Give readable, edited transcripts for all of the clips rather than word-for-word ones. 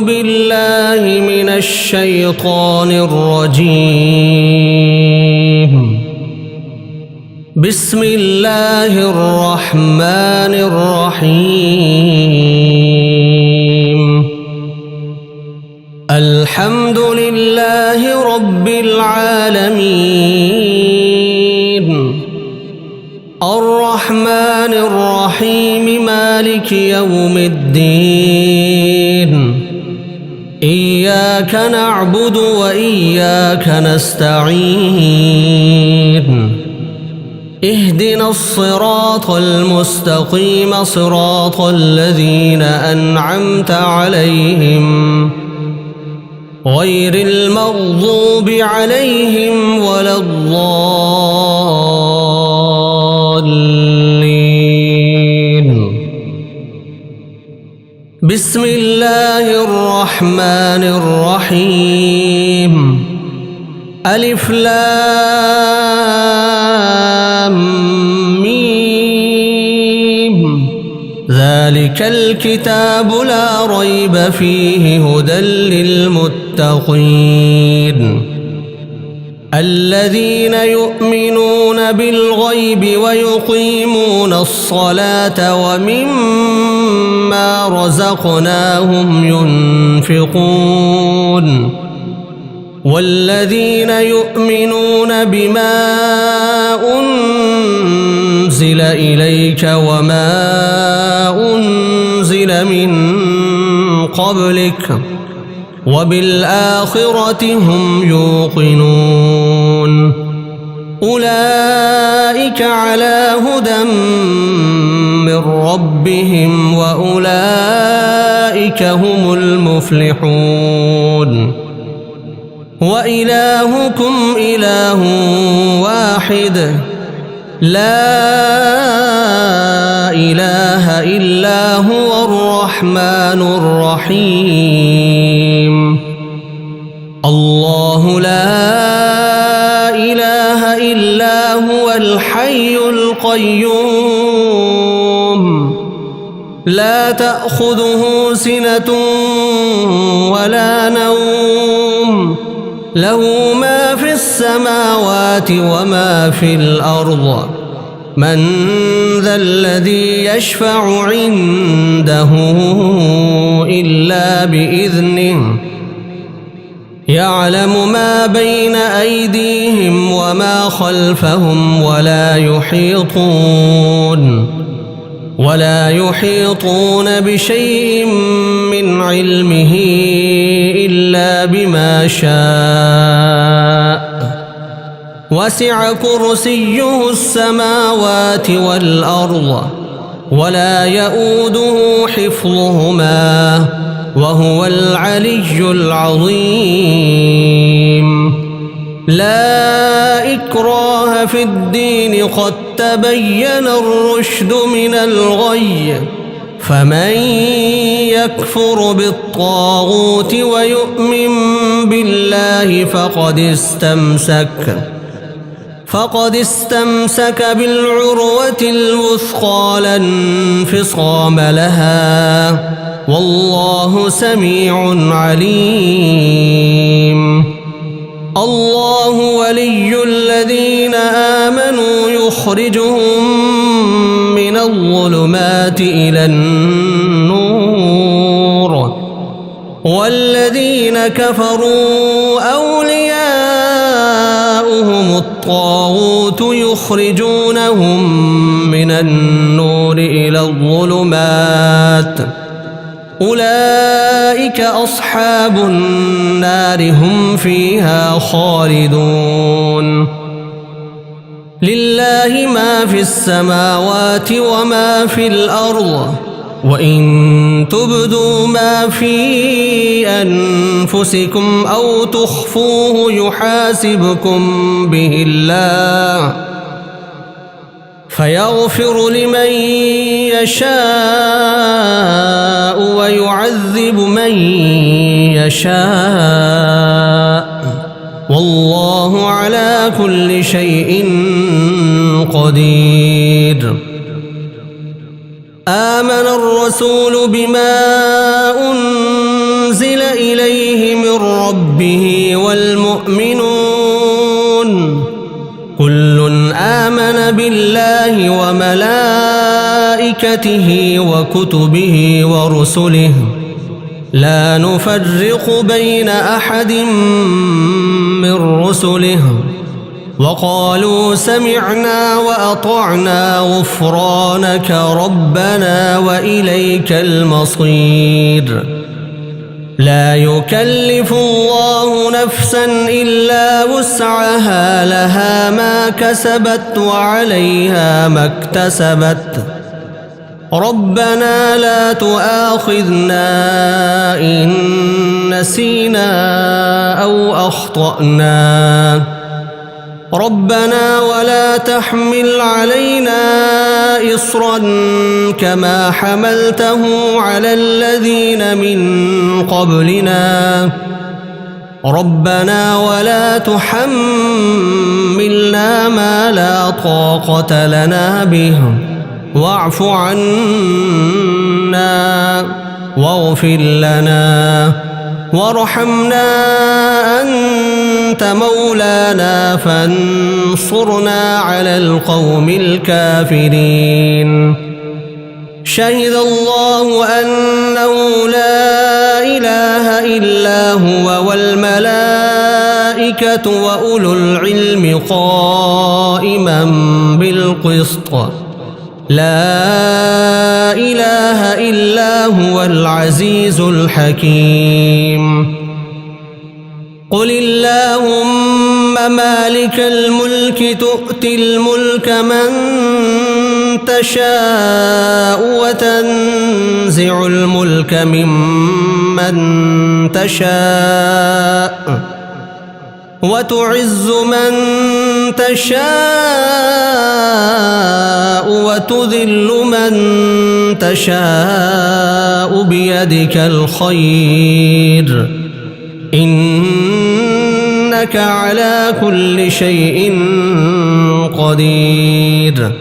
بالله من الشيطان الرجيم. بسم الله الرحمن الرحيم. الحمد لله رب العالمين، الرحمن الرحيم، مالك يوم الدين. إياك نعبد وإياك نستعين. اهدنا الصراط المستقيم، صراط الذين أنعمت عليهم غير المغضوب عليهم ولا الضالين. بسم الله الرحمن الرحيم. ألف لام ميم. ذلك الكتاب لا ريب فيه هدى للمتقين الذين يؤمنون بالغيب ويقيمون الصلاة ومما رزقناهم ينفقون والذين يؤمنون بما أنزل إليك وما أنزل من قبلك وبالآخرة هم يوقنون أولئك على هدى من ربهم وأولئك هم المفلحون. وإلهكم إله واحد لا إله إلا هو الرحمن الرحيم. الله لا إله إلا هو الحي القيوم لا تأخذه سنة ولا نوم له ما في السماوات وما في الأرض. من ذا الذي يشفع عنده إلا بإذنه يعلم ما بين أيديهم وما خلفهم ولا يحيطون بشيء من علمه إلا بما شاء. وسع كرسيه السماوات والأرض ولا يؤوده حفظهما وهو العلي العظيم. لا إكراه في الدين قد تبين الرشد من الغي. فمن يكفر بالطاغوت ويؤمن بالله فقد استمسك بالعروة الوثقى لا انفصام لها والله سميع عليم. الله ولي الذين آمنوا يخرجهم من الظلمات إلى النور والذين كفروا أولياؤهم الطاغوت يخرجونهم من النور إلى الظلمات أولئك أصحاب النار هم فيها خالدون. لله ما في السماوات وما في الأرض وإن تبدوا ما في أنفسكم أو تخفوه يحاسبكم به الله فيغفر لمن يشاء ويعذب من يشاء والله على كل شيء قدير. آمن الرسول بما أنزل به والمؤمنون كل آمن بالله وملائكته وكتبه ورسله لا نفرق بين أحد من رسله وقالوا سمعنا وأطعنا غفرانك ربنا وإليك المصير لا يكلف الله نفسا إلا وسعها لها ما كسبت وعليها ما اكتسبت ربنا لا تؤاخذنا إن نسينا أو أخطأنا ربنا ولا تحمل علينا إصرا كما حملته على الذين من قبلنا ربنا ولا تحملنا ما لا طاقة لنا به واعف عنا واغفر لنا وارحمنا أنت مولانا فانصرنا على القوم الكافرين شهد الله أنه لا إله إلا هو والملائكة وأولو العلم قائما بالقسط لا إله إلا هو العزيز الحكيم قل اللهم مالك الملك تؤتي الملك من تشاء وتنزع الملك ممن تشاء وتعز من تشاء وتذل من تشاء بيدك الخير إنك على كل شيء قدير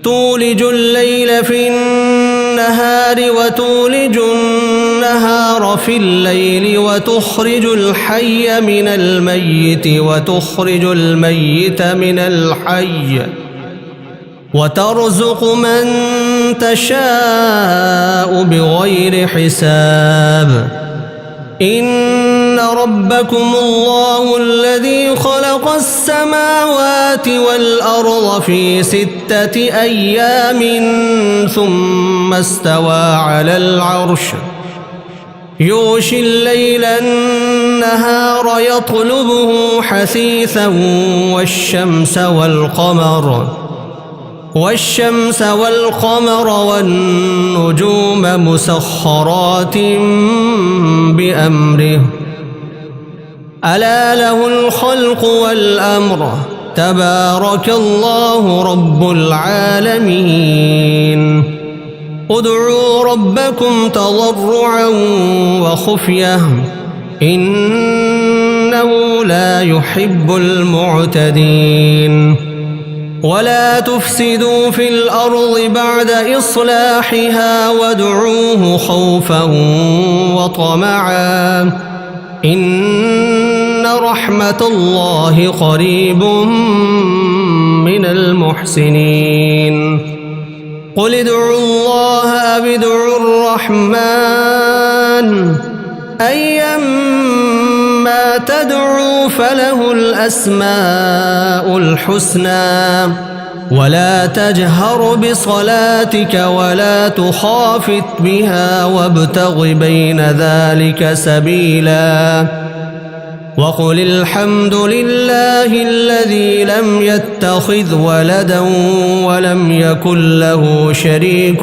تولج الليل في النهار وتولج النهار في الليل وتخرج الحي من الميت وتخرج الميت من الحي وترزق من تشاء بغير حساب إن ربكم الله الذي خلق السماوات والأرض في 6 أيام ثم استوى على العرش يغشي الليل النهار يطلبه حثيثا والشمس والقمر والنجوم مسخرات بأمره ألا له الخلق والأمر تبارك الله رب العالمين ادعوا ربكم تضرعا وخفية إنه لا يحب المعتدين ولا تفسدوا في الأرض بعد إصلاحها وادعوه خوفا وطمعا إن رحمة الله قريب من المحسنين قل ادعوا الله أو ادعوا الرحمن أيما تدعوا فله الأسماء الحسنى ولا تجهر بصلاتك ولا تخافت بها وابتغ بين ذلك سبيلا وقل الحمد لله الذي لم يتخذ ولدا ولم يكن له شريك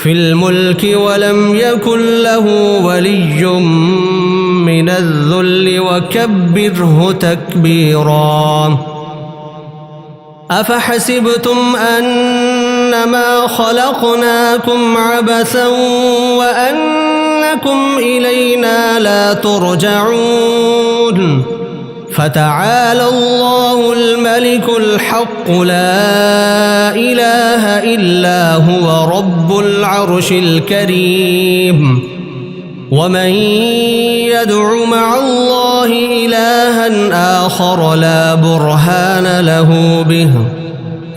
في الملك ولم يكن له ولي من الذل وكبره تكبيرا أفحسبتم أنما خلقناكم عبثا وأنكم إلينا لا ترجعون فتعالى الله الملك الحق لا إله إلا هو رب العرش الكريم ومن يدع مع الله إلها آخر لا برهان له به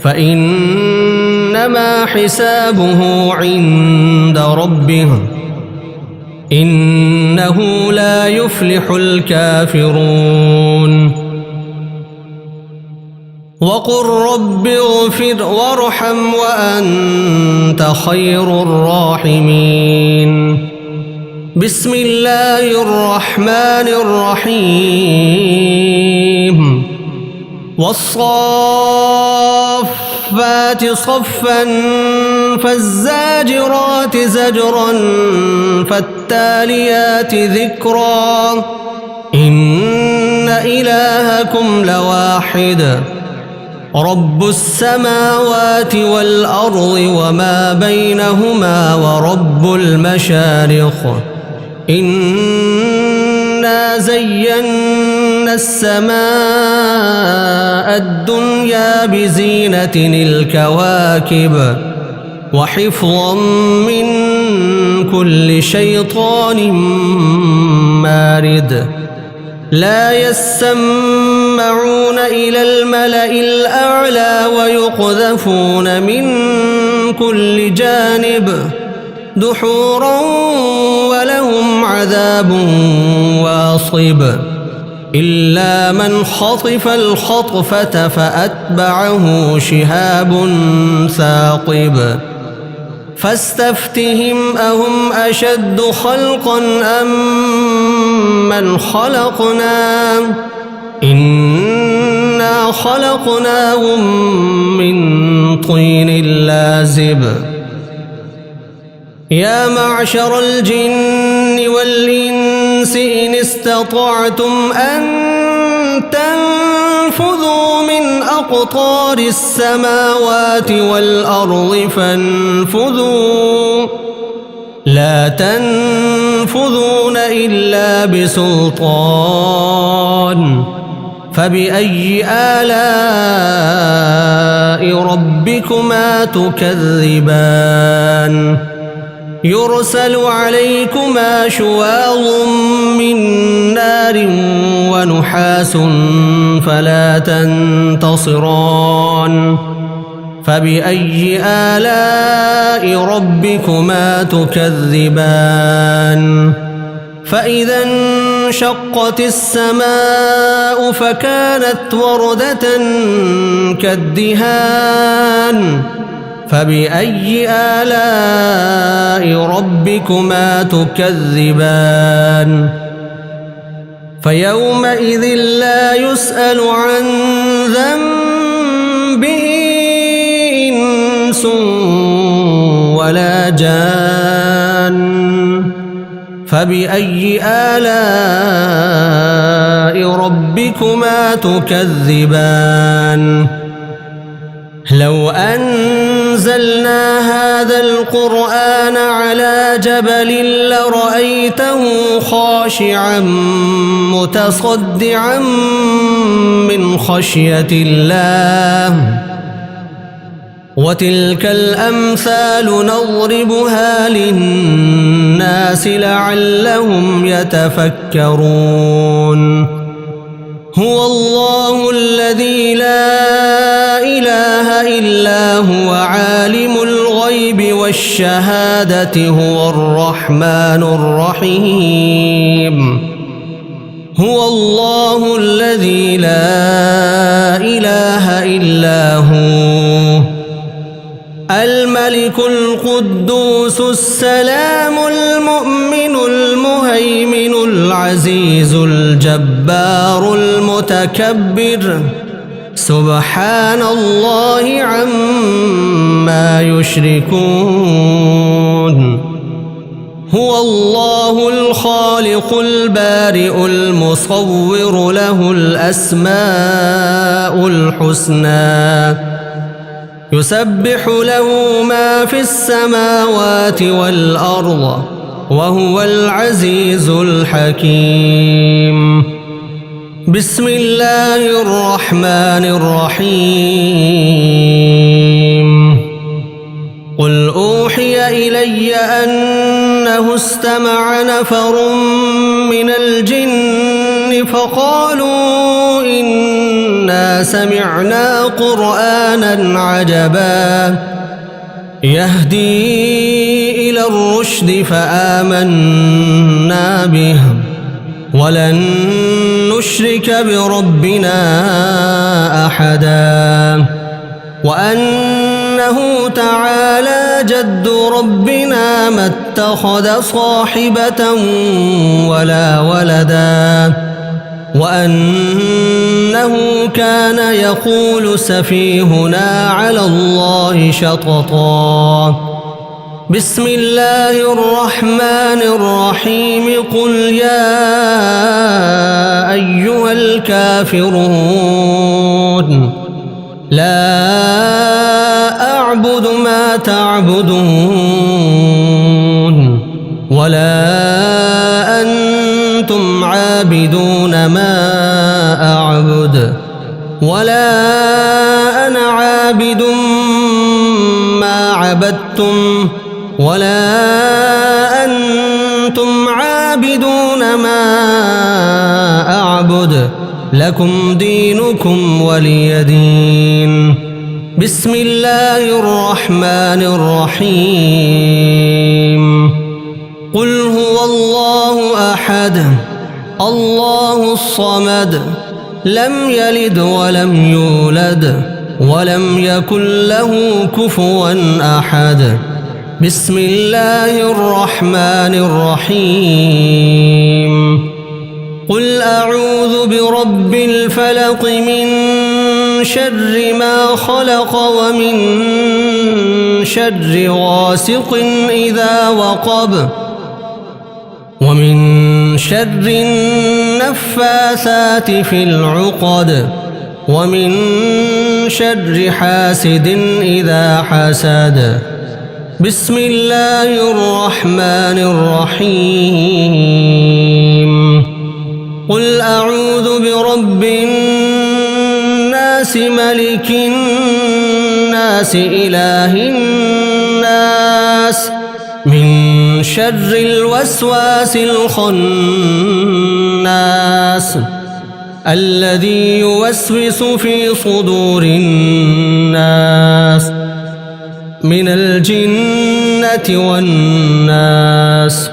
فإنما حسابه عند ربه إنه لا يفلح الكافرون وقل رب اغفر وارحم وأنت خير الراحمين بسم الله الرحمن الرحيم والصافات صفا فالزاجرات زجرا فالتاليات ذكرا إن إلهكم لواحد رب السماوات والأرض وما بينهما ورب المشارق إنا زينا السماء الدنيا بزينة الكواكب وحفظا من كل شيطان مارد لا يسمعون إلى الملأ الأعلى ويقذفون من كل جانب دحورا ولهم عذاب واصب إلا من خطف الخطفة فأتبعه شهاب ثاقب فاستفتهم أهم أشد خلقا أم من خلقنا إنا خلقناهم من طين لازب يا معشر الجن والإنس إن استطعتم أن تنفذوا من أقطار السماوات والأرض فانفذوا لا تنفذون إلا بسلطان فبأي آلاء ربكما تكذبان يرسل عليكما شواظ من نار ونحاس فلا تنتصران فبأي آلاء ربكما تكذبان فإذا انشقت السماء فكانت وردة كالدهان فبأي آلاء ربكما تكذبان فيومئذ لا يسأل عن ذنبه إنس ولا جان فبأي آلاء ربكما تكذبان لو أنزلنا هذا القرآن على جبل لرأيته خاشعا متصدعا من خشية الله وتلك الأمثال نضربها للناس لعلهم يتفكرون هو الله الذي لا إله إلا هو عالم الغيب والشهادة هو الرحمن الرحيم هو الله الذي لا إله إلا هو الملك القدوس السلام المؤمن المهيمن العزيز الجبار المتكبر سبحان الله عما يشركون هو الله الخالق البارئ المصور له الأسماء الحسنى يسبح له ما في السماوات والأرض وهو العزيز الحكيم بسم الله الرحمن الرحيم قل أوحي إلي أن أنه استمع نفر من الجن فقالوا إنا سمعنا قرآنا عجبا يهدي إلى الرشد فآمنا به ولن نشرك بربنا أحدا وأنه تعالى جد ربنا ما اتخذ صاحبة ولا ولدا وأنه كان يقول سفيهنا على الله شططا بسم الله الرحمن الرحيم قل يا أيها الكافرون لا أعبد ما تعبدون ولا أنتم عابدون ما أعبد ولا أنا عابد ما عبدتم ولا أنتم عابدون ما أعبد لكم دينكم ولي دين بسم الله الرحمن الرحيم قل هو الله أحد الله الصمد لم يلد ولم يولد ولم يكن له كفوا أحد بسم الله الرحمن الرحيم قل أعوذ برب الفلق من شر ما خلق ومن شر غاسق إذا وقب ومن شر النفاثات في العقد ومن شر حاسد إذا حسد بسم الله الرحمن الرحيم قل أعوذ برب الناس ملك الناس إله الناس من شر الوسواس الخناس الذي يوسوس في صدور الناس من الجنة والناس